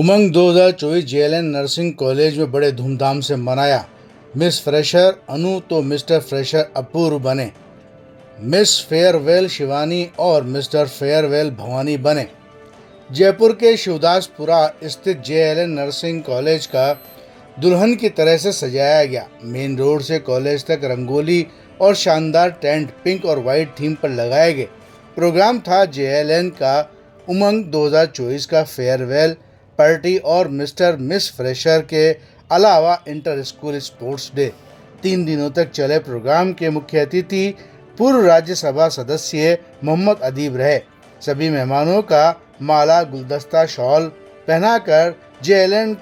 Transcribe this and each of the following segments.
उमंग 2024 JLN nursing college में बड़े धूमधाम से मनाया। मिस फ्रेशर अनु तो मिस्टर फ्रेशर अपूर्व बने। मिस फेयरवेल शिवानी और मिस्टर फेयरवेल भवानी बने। जयपुर के शिवदासपुरा स्थित जेएलएन नर्सिंग कॉलेज का दुल्हन की तरह से सजाया गया। मेन रोड से कॉलेज तक रंगोली और शानदार टेंट पिंक और वाइट थीम पर लगाए गए। प्रोग्राम था जेएलएन का उमंग 2024 का फेयरवेल पार्टी और मिस्टर मिस फ्रेशर के अलावा इंटर स्कूल स्पोर्ट्स डे। 3 दिनों तक चले प्रोग्राम के मुख्य अतिथि पूर्व राज्यसभा सदस्य मोहम्मद अदीब रहे। सभी मेहमानों का माला गुलदस्ता शॉल पहनाकर जेएलएन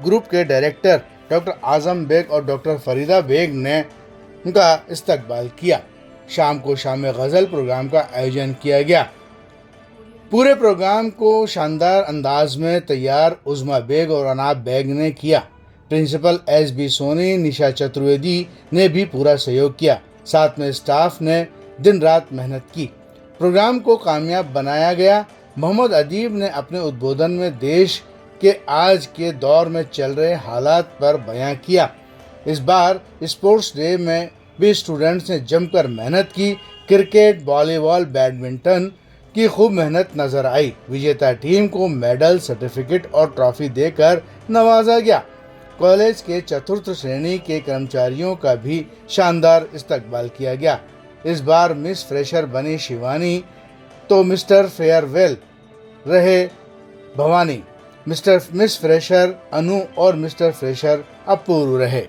ग्रुप के डायरेक्टर डॉक्टर आजम बेग और डॉक्टर फरीदा बेग ने उनका इस्तकबाल किया। शाम को शाम गज़ल प्रोग्राम का आयोजन किया गया। पूरे प्रोग्राम को शानदार अंदाज में तैयार उज़मा बेग और अनाब बेग ने किया। Principal S B. सोनी, निशा चतुर्वेदी ने भी पूरा सहयोग किया। साथ में स्टाफ ने दिन रात मेहनत की। प्रोग्राम को कामयाब बनाया गया। मोहम्मद अदीब ने अपने उद्बोधन में देश के आज के दौर में चल रहे हालात पर बयां किया। इस बार स्पोर्ट्स डे में भी स्टूडेंट्स ने जमकर मेहनत की। क्रिकेट, वॉलीबॉल, बैडमिंटन की खूब मेहनत नजर आई। विजेता टीम को मेडल, सर्टिफिकेट और ट्रॉफी देकर नवाजा गया। कॉलेज के चतुर्थ श्रेणी के कर्मचारियों का भी शानदार इस्तकबाल किया गया। इस बार मिस फ्रेशर बनी शिवानी तो मिस्टर फेयरवेल रहे भवानी। मिस फ्रेशर अनु और मिस्टर फ्रेशर अपूर्व रहे।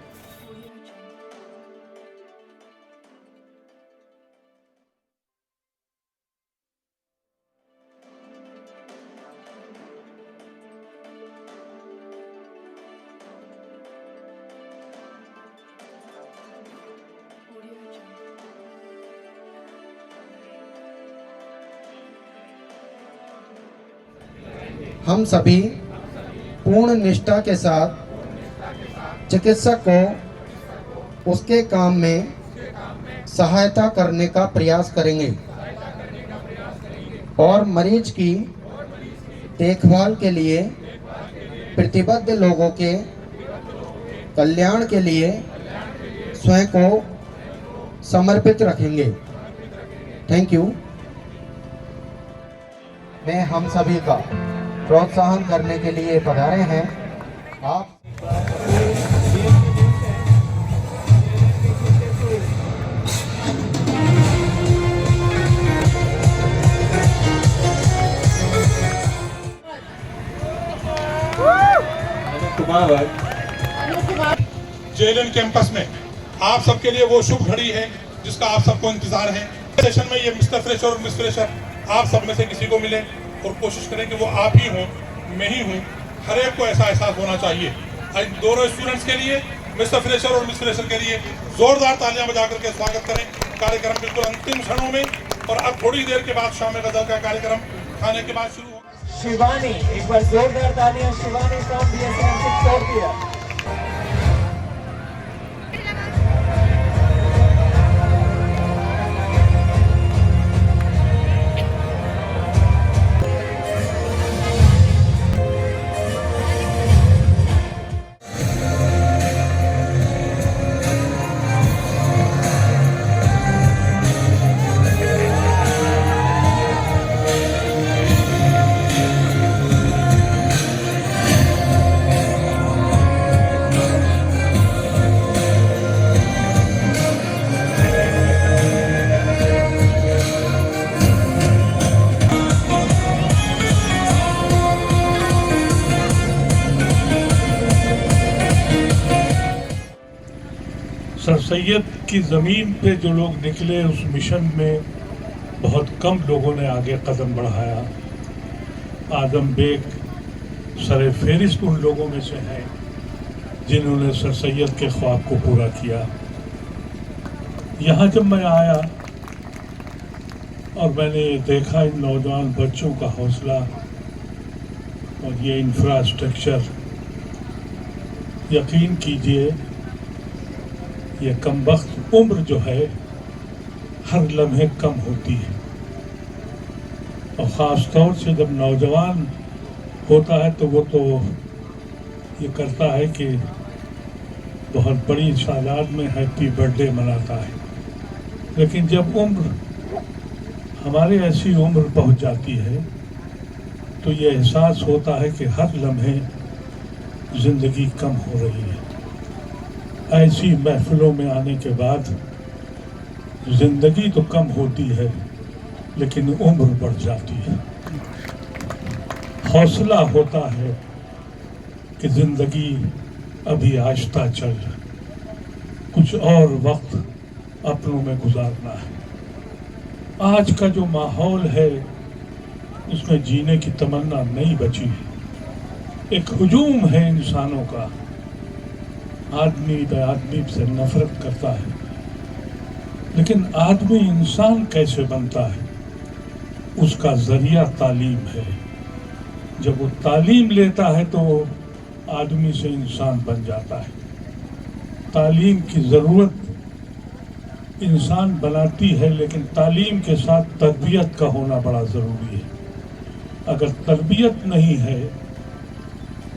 हम सभी पूर्ण निष्ठा के साथ चिकित्सक को उसके काम में सहायता करने का प्रयास करेंगे और मरीज की देखभाल के लिए प्रतिबद्ध लोगों के कल्याण के लिए स्वयं को समर्पित रखेंगे। Thank you. मैं हम सभी का प्रोत्साहन करने के लिए पधारे हैं। आप जेएलएन कैंपस में आप सबके लिए वो शुभ घड़ी है जिसका आप सबको इंतजार है। सेशन में ये मिस्टर फ्रेशर और मिस फ्रेशर आप सब में से किसी को मिले और कोशिश करें कि वो आप ही हों, मैं ही हूँ। हर एक को ऐसा एहसास होना चाहिए। दोनों स्टूडेंट्स के लिए, मिस्टर फ्रेशर और मिस फ्रेशर के लिए जोरदार तालियां बजा करके स्वागत करें। कार्यक्रम बिल्कुल अंतिम क्षणों में और अब थोड़ी देर के बाद शाम गज़ल का कार्यक्रम खाने के बाद शुरू होगा। शिवानी, एक बार जोरदार तालियां Shivani from BSM 6 sir Syed की ज़मीन पे जो लोग निकले उस मिशन में बहुत कम लोगों ने आगे कदम बढ़ाया। आजम बेग सर फहरिस्त उन लोगों में से हैं जिन्होंने सर सैयद के ख्वाब को पूरा किया। यहाँ जब मैं आया और मैंने देखा इन नौजवान बच्चों का हौसला और ये इंफ्रास्ट्रक्चर, यकीन कीजिए ये कमबख्त उम्र जो है हर लम्हे कम होती है। और ख़ास तौर से जब नौजवान होता है तो वो तो ये करता है कि बहुत बड़ी तादाद में हैप्पी बर्थडे मनाता है, लेकिन जब उम्र हमारी ऐसी उम्र पहुंच जाती है तो ये एहसास होता है कि हर लम्हे ज़िंदगी कम हो रही है। ऐसी महफिलों में आने के बाद ज़िंदगी तो कम होती है लेकिन उम्र बढ़ जाती है। हौसला होता है कि ज़िंदगी अभी आहिस्ता चल, कुछ और वक्त अपनों में गुजारना है। आज का जो माहौल है उसमें जीने की तमन्ना नहीं बची है। एक हुजूम है इंसानों का, आदमी आदमी से नफरत करता है, लेकिन आदमी इंसान कैसे बनता है उसका जरिया तालीम है। जब वो तालीम लेता है तो आदमी से इंसान बन जाता है। तालीम की ज़रूरत इंसान बनाती है, लेकिन तालीम के साथ तरबियत का होना बड़ा ज़रूरी है। अगर तरबियत नहीं है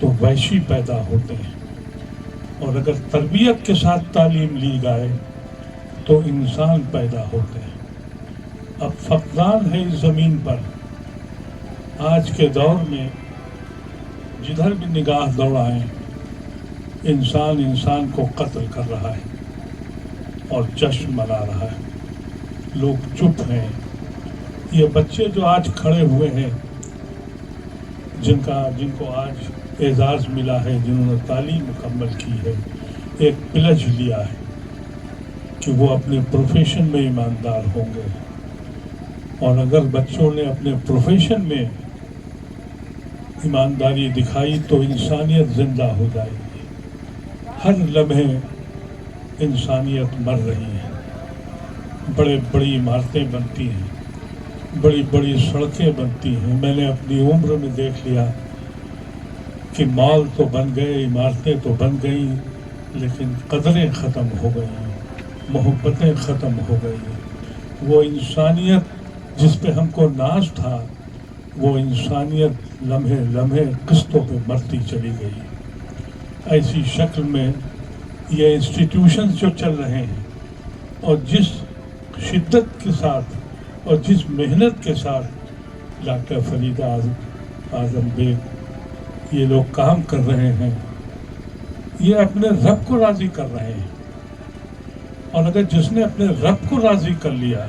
तो वैशी पैदा होते हैं, और अगर तरबियत के साथ तालीम ली जाए तो इंसान पैदा होते हैं। अब फक़दान है इस ज़मीन पर। आज के दौर में जिधर भी निगाह दौड़ाएं इंसान इंसान को कत्ल कर रहा है और जश्न मना रहा है। लोग चुप हैं। ये बच्चे जो आज खड़े हुए हैं, जिनको आज एजाज़ मिला है, जिन्होंने तालीम मुकम्मल की है, एक प्लेज लिया है कि वो अपने प्रोफेशन में ईमानदार होंगे। और अगर बच्चों ने अपने प्रोफेशन में ईमानदारी दिखाई तो इंसानियत जिंदा हो जाएगी। हर लम्हे इंसानियत मर रही है। बड़े बड़ी इमारतें बनती हैं, बड़ी बड़ी सड़कें बनती हैं। मैंने अपनी उम्र में देख लिया कि मॉल तो बन गए, इमारतें तो बन गई, लेकिन कदरें ख़त्म हो गई, मोहब्बतें ख़त्म हो गई। वो इंसानियत जिस पे हमको नाज था, वो इंसानियत लम्हे लम्हे किस्तों पे मरती चली गई। ऐसी शक्ल में ये इंस्टीट्यूशंस जो चल रहे हैं और जिस शिद्दत के साथ और जिस मेहनत के साथ डॉक्टर फरीदा आज़म बेग ये लोग काम कर रहे हैं, ये अपने रब को राज़ी कर रहे हैं। और अगर जिसने अपने रब को राज़ी कर लिया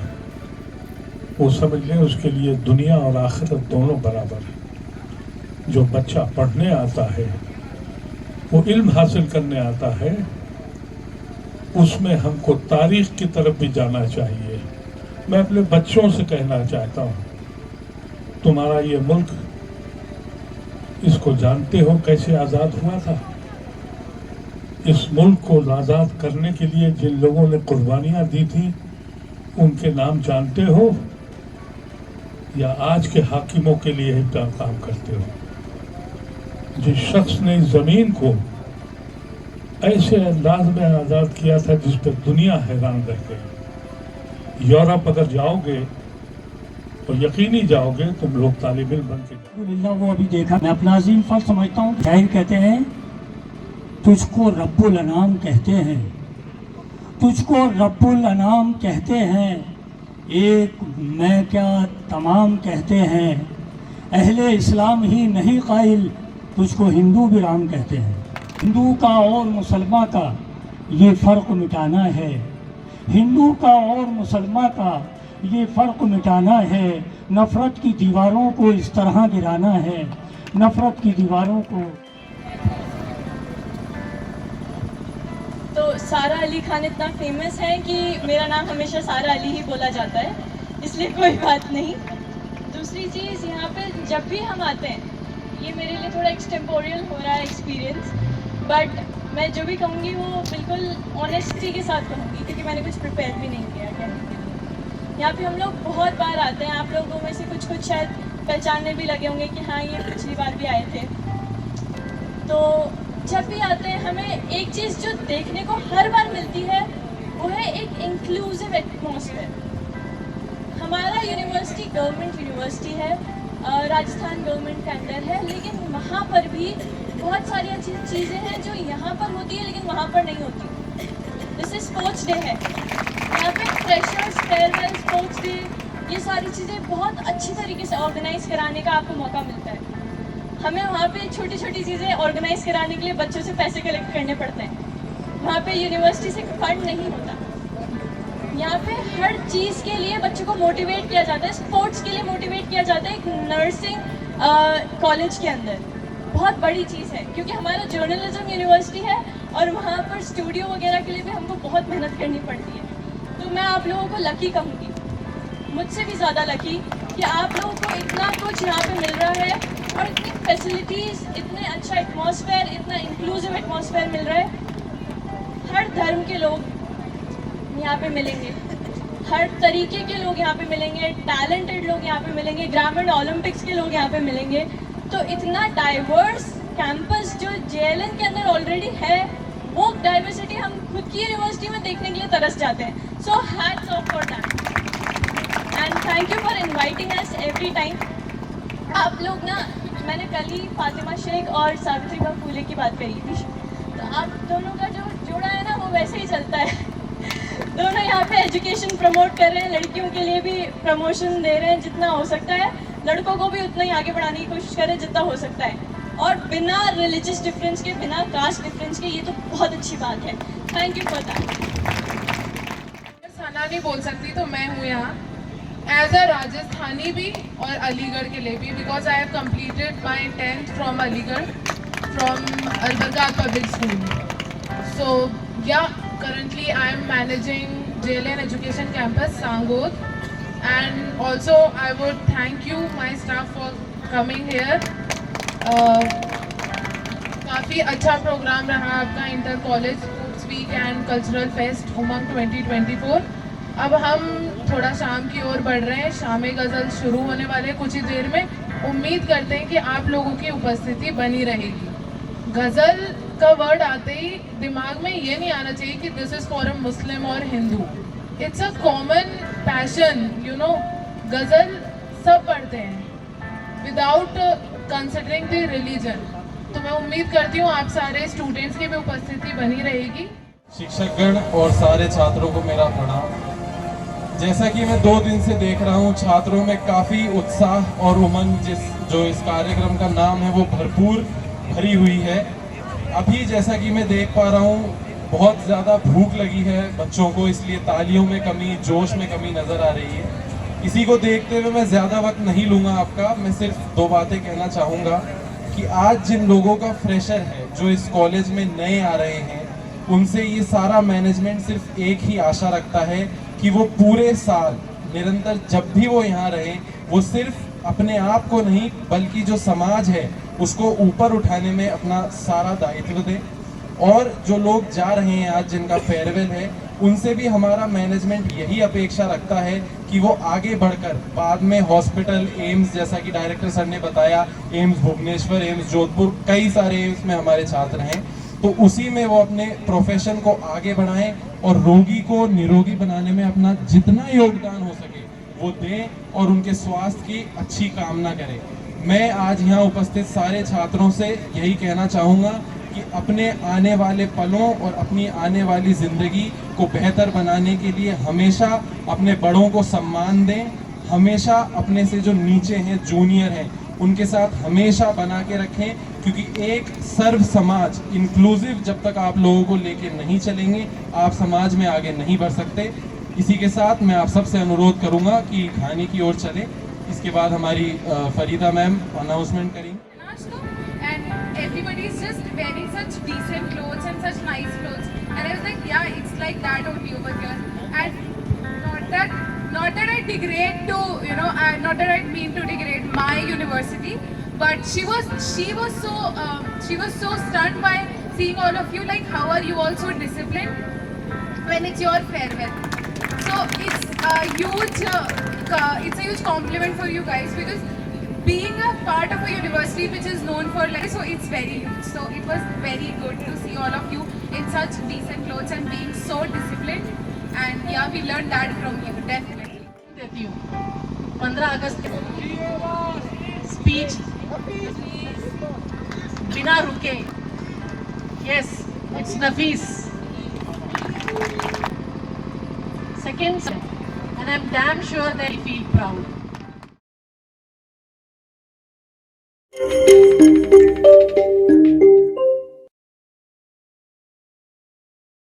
वो समझ लें उसके लिए दुनिया और आखिरत दोनों बराबर है। जो बच्चा पढ़ने आता है, वो इल्म हासिल करने आता है, उसमें हमको तारीख की तरफ भी जाना चाहिए। मैं अपने बच्चों से कहना चाहता हूँ, तुम्हारा ये मुल्क, इसको जानते हो कैसे आज़ाद हुआ था? इस मुल्क को आज़ाद करने के लिए जिन लोगों ने कुर्बानियाँ दी थी उनके नाम जानते हो, या आज के हाकिमों के लिए ही काम करते हो? जिस शख्स ने इस ज़मीन को ऐसे अंदाज में आज़ाद किया था जिस पर दुनिया हैरान रह गई। यूरोप अगर जाओगे तो यकीनी जाओगे तुम लोग तालिब इल्म बन के। वो अभी देखा, मैं अपना अजीम फर्ज समझता हूँ। शायर कहते हैं, तुझको रब्बुल अनाम कहते हैं, तुझको रब्बुल अनाम कहते हैं, एक मैं क्या तमाम कहते हैं। अहले इस्लाम ही नहीं कायल, तुझको हिंदू भी राम कहते हैं। हिंदू का और मुसलमान का ये फ़र्क मिटाना है, हिंदू का और मुसलमान का ये फ़र्क मिटाना है। नफ़रत की दीवारों को इस तरह गिराना है, नफ़रत की दीवारों को। तो सारा अली खान इतना फेमस है कि मेरा नाम हमेशा सारा अली ही बोला जाता है, इसलिए कोई बात नहीं। दूसरी चीज़, यहाँ पे जब भी हम आते हैं, ये मेरे लिए थोड़ा एक्सटेम्पोरियल हो रहा है एक्सपीरियंस, बट मैं जो भी कहूँगी वो बिल्कुल ऑनेस्टी के साथ कहूँगी, क्योंकि मैंने कुछ प्रिपेयर भी नहीं किया कहने के लिए। यहाँ पे हम लोग बहुत बार आते हैं, आप लोगों में से कुछ शायद पहचानने भी लगे होंगे कि हाँ ये पिछली बार भी आए थे। तो जब भी आते हैं हमें एक चीज़ जो देखने को हर बार मिलती है वो है एक इंक्लूसिव एटमॉस्फेयर। हमारा यूनिवर्सिटी गवर्नमेंट यूनिवर्सिटी है, राजस्थान गवर्नमेंट के अंडर है, लेकिन वहाँ पर भी बहुत सारी अच्छी चीज़ें हैं जो यहाँ पर होती है लेकिन वहाँ पर नहीं होती। जैसे स्पोर्ट्स डे है, यहाँ पे फ्रेशर्स फेयरवेल स्पोर्ट्स डे, ये सारी चीज़ें बहुत अच्छी तरीके से ऑर्गेनाइज कराने का आपको मौका मिलता है। हमें वहाँ पे छोटी छोटी चीज़ें ऑर्गेनाइज कराने के लिए बच्चों से पैसे कलेक्ट करने पड़ते हैं, वहाँ पे यूनिवर्सिटी से फंड नहीं होता। यहाँ पे हर चीज़ के लिए बच्चों को मोटिवेट किया जाता है, स्पोर्ट्स के लिए मोटिवेट किया जाता है। एक नर्सिंग कॉलेज के अंदर बहुत बड़ी चीज़ है, क्योंकि हमारा जर्नलिज्म यूनिवर्सिटी है और वहाँ पर स्टूडियो वगैरह के लिए भी हमको बहुत मेहनत करनी पड़ती है। तो मैं आप लोगों को लकी कहूँगी, मुझसे भी ज़्यादा लकी, कि आप लोगों को इतना कुछ यहाँ पे मिल रहा है और इतनी फैसिलिटीज़, इतने अच्छा एटमॉस्फेयर, इतना इंक्लूसिव एटमॉस्फेयर मिल रहा है। हर धर्म के लोग यहाँ पे मिलेंगे, हर तरीके के लोग यहाँ पे मिलेंगे, टैलेंटेड लोग यहाँ पे मिलेंगे, ग्रामीण ओलंपिक्स के लोग यहाँ पे मिलेंगे। तो इतना डाइवर्स कैंपस जो JLN के अंदर ऑलरेडी है, वो डाइवर्सिटी हम खुद की यूनिवर्सिटी में देखने के लिए तरस जाते हैं। So hats off for that and thank you for inviting us every time. आप लोग ना, मैंने कल ही फातिमा शेख और सावित्रीबा फूले की बात करी थी, तो आप दोनों का जो जोड़ा है ना वो वैसे ही चलता है। दोनों यहाँ पे एजुकेशन प्रमोट कर रहे हैं, लड़कियों के लिए भी प्रमोशन दे रहे हैं जितना हो सकता है, लड़कों को भी उतना ही आगे बढ़ाने की कोशिश करें जितना हो सकता है, और बिना रिलीजियस डिफरेंस के, बिना कास्ट डिफरेंस के। ये तो बहुत अच्छी बात है। Thank you for that. Sana नहीं बोल सकती तो मैं हूँ यहाँ एज अ राजस्थानी भी और अलीगढ़ के लिए भी, because I have completed my 10th from Aligarh, from Albarkaat public school. So yeah currently I am managing JLN Education Campus Sangod, and also I would thank you my staff for coming here. काफ़ी अच्छा program रहा आपका inter college sports week and cultural fest Umang 2024। अब हम थोड़ा शाम की ओर बढ़ रहे हैं, शाम गज़ल शुरू होने वाले कुछ ही देर में। उम्मीद करते हैं कि आप लोगों की उपस्थिति बनी रहेगी। गज़ल का वर्ड आते ही दिमाग में ये नहीं आना चाहिए कि this is for a Muslim और Hindu. It's a common passion, you know. गज़ल सब पढ़ते हैं विदाउट कंसिडरिंग द रिलीजन। तो मैं उम्मीद करती हूँ आप सारे स्टूडेंट्स की भी उपस्थिति बनी रहेगी। शिक्षकगण और सारे छात्रों को मेरा प्रणाम। जैसा कि मैं 2 दिन से देख रहा हूँ, छात्रों में काफ़ी उत्साह और उमंग जो इस कार्यक्रम का नाम है वो भरपूर भरी हुई है। अभी जैसा कि मैं देख पा रहा हूँ, बहुत ज़्यादा भूख लगी है बच्चों को, इसलिए तालियों में कमी, जोश में कमी नज़र आ रही है। इसी को देखते हुए मैं ज़्यादा वक्त नहीं लूँगा आपका। मैं सिर्फ 2 बातें कहना चाहूँगा कि आज जिन लोगों का फ्रेशर है, जो इस कॉलेज में नए आ रहे हैं, उनसे ये सारा मैनेजमेंट सिर्फ एक ही आशा रखता है कि वो पूरे साल निरंतर जब भी वो यहाँ रहें, वो सिर्फ अपने आप को नहीं बल्कि जो समाज है उसको ऊपर उठाने में अपना सारा दायित्व दें। और जो लोग जा रहे हैं आज, जिनका फेयरवेल है, उनसे भी हमारा मैनेजमेंट यही अपेक्षा रखता है कि वो आगे बढ़कर बाद में हॉस्पिटल, एम्स, जैसा कि डायरेक्टर सर ने बताया, एम्स भुवनेश्वर, एम्स जोधपुर, कई सारे एम्स में हमारे छात्र हैं, तो उसी में वो अपने प्रोफेशन को आगे बढ़ाएं और रोगी को निरोगी बनाने में अपना जितना योगदान हो सके वो दें और उनके स्वास्थ्य की अच्छी कामना करें। मैं आज यहाँ उपस्थित सारे छात्रों से यही कहना चाहूँगा कि अपने आने वाले पलों और अपनी आने वाली ज़िंदगी को बेहतर बनाने के लिए हमेशा अपने बड़ों को सम्मान दें, हमेशा अपने से जो नीचे हैं, जूनियर हैं, उनके साथ हमेशा बना के रखें, क्योंकि एक सर्व समाज इंक्लूसिव जब तक आप लोगों को लेके नहीं चलेंगे, आप समाज में आगे नहीं बढ़ सकते। इसी के साथ मैं आप सबसे अनुरोध करूंगा कि खाने की ओर चले। इसके बाद हमारी फरीदा मैम अनाउंसमेंट करेंगी। And everybody is just wearing such decent clothes and such nice clothes, and I was like, yeah, it's like that only over here. And not that I degrade to, you know, not that I mean to degrade my university, but she was so stunned by seeing all of you. Like, how are you all so disciplined when it's your farewell? So it's a huge compliment for you guys, because being a part of a university which is known for, like, so it's very huge. So it was very good to see all of you in such decent clothes and being so disciplined. And yeah, we learned that from you, definitely. 15 August speech बिना रुके. Yes, it's Nafis. Second, and I'm damn sure they feel proud.